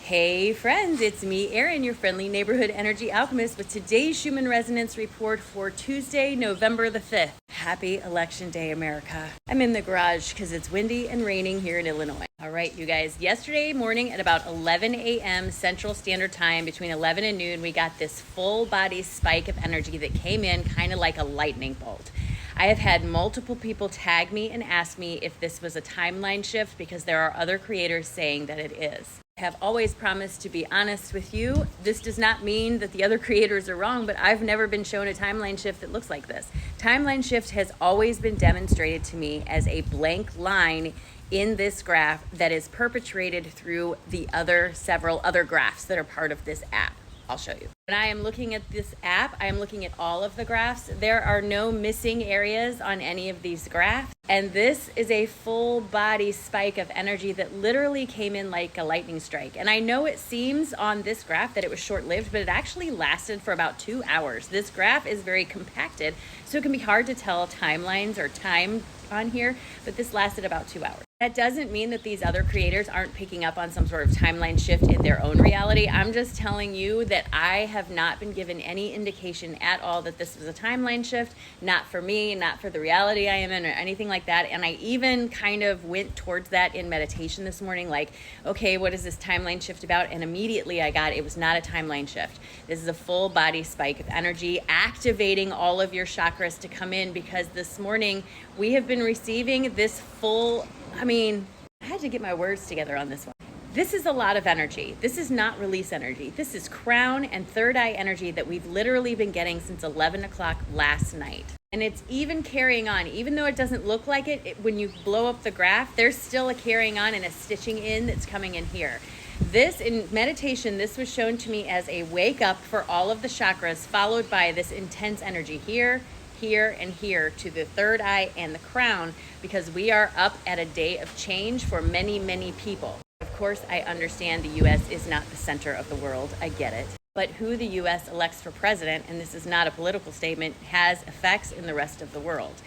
Hey friends, it's me, Erin, your friendly neighborhood energy alchemist with today's Schumann resonance report for Tuesday, November the 5th. Happy Election Day, America. I'm in the garage because it's windy and raining here in Illinois. All right, you guys, yesterday morning at about 11 a.m. Central Standard Time, between 11 and noon, we got this full body spike of energy that came in kind of like a lightning bolt. I have had multiple people tag me and ask me if this was a timeline shift because there are other creators saying that it is. I have always promised to be honest with you. This does not mean that the other creators are wrong, but I've never been shown a timeline shift that looks like this. Timeline shift has always been demonstrated to me as a blank line in this graph that is perpetuated through the several other graphs that are part of this app. I'll show you. When I am looking at this app, I am looking at all of the graphs. There are no missing areas on any of these graphs. And this is a full body spike of energy that literally came in like a lightning strike. And I know it seems on this graph that it was short-lived, but it actually lasted for about 2 hours. This graph is very compacted, so it can be hard to tell timelines or time on here, but this lasted about 2 hours. That doesn't mean that these other creators aren't picking up on some sort of timeline shift in their own reality. I'm just telling you that I have not been given any indication at all that this was a timeline shift, not for me, not for the reality I am in or anything like that. And I even kind of went towards that in meditation this morning, like, okay, what is this timeline shift about? And immediately I got, it was not a timeline shift. This is a full body spike of energy, activating all of your chakras to come in, because this morning we have been receiving this full, I had to get my words together on this one. This is a lot of energy. This is not release energy. This is crown and third eye energy that we've literally been getting since 11 o'clock last night. And it's even carrying on, even though it doesn't look like it, when you blow up the graph, there's still a carrying on and a stitching in that's coming in here. This, in meditation, this was shown to me as a wake up for all of the chakras, followed by this intense energy here, and here to the third eye and the crown, because we are up at a day of change for many, many people. Of course, I understand the U.S. is not the center of the world. I get it. But who the U.S. elects for president, and this is not a political statement, has effects in the rest of the world.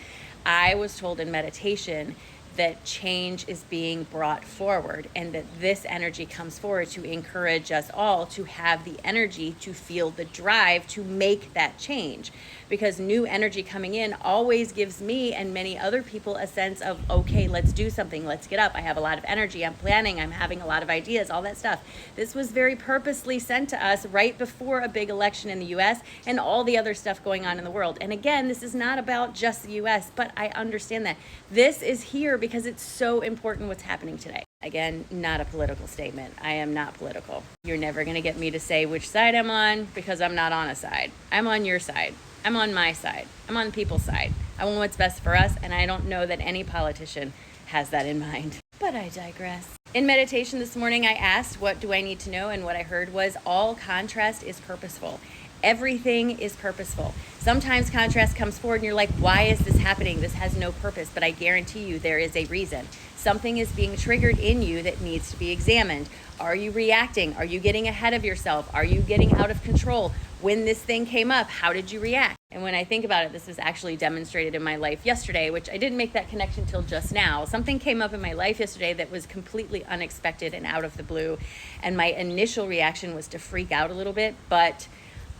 I was told in meditation that change is being brought forward, and that this energy comes forward to encourage us all to have the energy to feel the drive to make that change. Because new energy coming in always gives me and many other people a sense of, okay, let's do something, let's get up. I have a lot of energy, I'm planning, I'm having a lot of ideas, all that stuff. This was very purposely sent to us right before a big election in the US and all the other stuff going on in the world. And again, this is not about just the US, but I understand that. This is here because it's so important what's happening today. Again, not a political statement. I am not political. You're never going to get me to say which side I'm on, because I'm not on a side. I'm on your side. I'm on my side. I'm on the people's side. I want what's best for us, and I don't know that any politician has that in mind. But I digress. In meditation this morning, I asked, what do I need to know? And what I heard was, all contrast is purposeful. Everything is purposeful. Sometimes contrast comes forward and you're like, why is this happening? This has no purpose. But I guarantee you there is a reason. Something is being triggered in you that needs to be examined. Are you reacting? Are you getting ahead of yourself? Are you getting out of control? When this thing came up, how did you react? And when I think about it, this was actually demonstrated in my life yesterday, which I didn't make that connection till just now. Something came up in my life yesterday that was completely unexpected and out of the blue. And my initial reaction was to freak out a little bit, but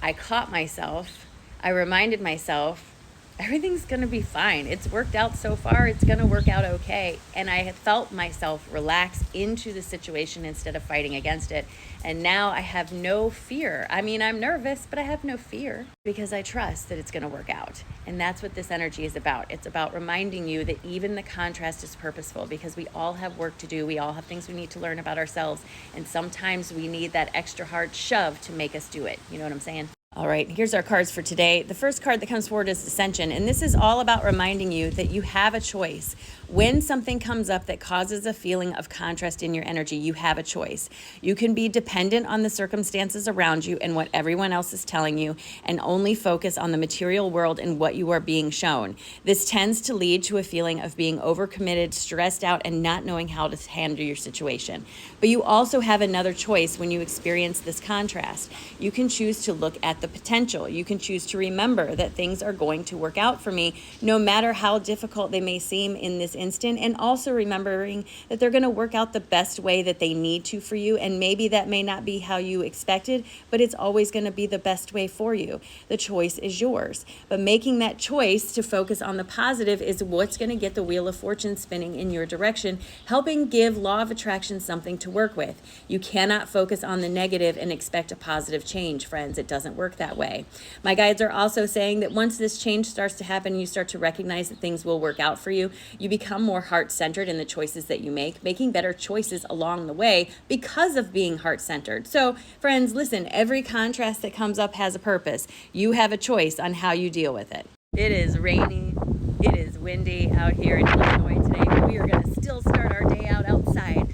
I caught myself. I reminded myself, everything's going to be fine. It's worked out so far. It's going to work out okay. And I had felt myself relax into the situation instead of fighting against it. And now I have no fear. I'm nervous, but I have no fear because I trust that it's going to work out. And that's what this energy is about. It's about reminding you that even the contrast is purposeful, because we all have work to do. We all have things we need to learn about ourselves. And sometimes we need that extra hard shove to make us do it. You know what I'm saying? All right, here's our cards for today. The first card that comes forward is Ascension, and this is all about reminding you that you have a choice. When something comes up that causes a feeling of contrast in your energy, you have a choice. You can be dependent on the circumstances around you and what everyone else is telling you, and only focus on the material world and what you are being shown. This tends to lead to a feeling of being overcommitted, stressed out, and not knowing how to handle your situation. But you also have another choice when you experience this contrast. You can choose to look at the the potential. You can choose to remember that things are going to work out for me, no matter how difficult they may seem in this instant, and also remembering that they're going to work out the best way that they need to for you, and maybe that may not be how you expected, but it's always going to be the best way for you. The choice is yours. But making that choice to focus on the positive is what's going to get the wheel of fortune spinning in your direction, helping give law of attraction something to work with. You cannot focus on the negative and expect a positive change, friends. It doesn't work that way. My guides are also saying that once this change starts to happen, you start to recognize that things will work out for you. You become more heart-centered in the choices that you make, making better choices along the way because of being heart-centered. So, friends, listen, every contrast that comes up has a purpose. You have a choice on how you deal with it. It is rainy. It is windy out here in Illinois today, but we are going to still start our day out outside.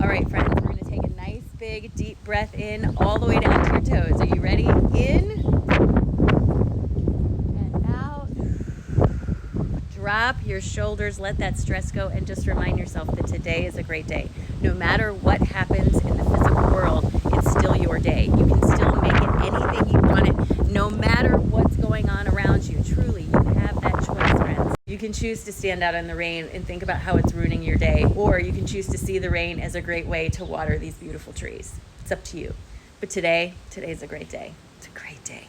All right, friends, we're going to take a nice, big, deep breath in all the way down to your toes. Are you ready? In and out. Drop your shoulders, let that stress go, and just remind yourself that today is a great day. No matter what happens in the physical world, it's still your day. You can still make it anything you want it, no matter what's going on around you. Truly, you have that choice, friends. You can choose to stand out in the rain and think about how it's ruining your day, or you can choose to see the rain as a great way to water these beautiful trees. It's up to you. But today's a great day. It's a great day.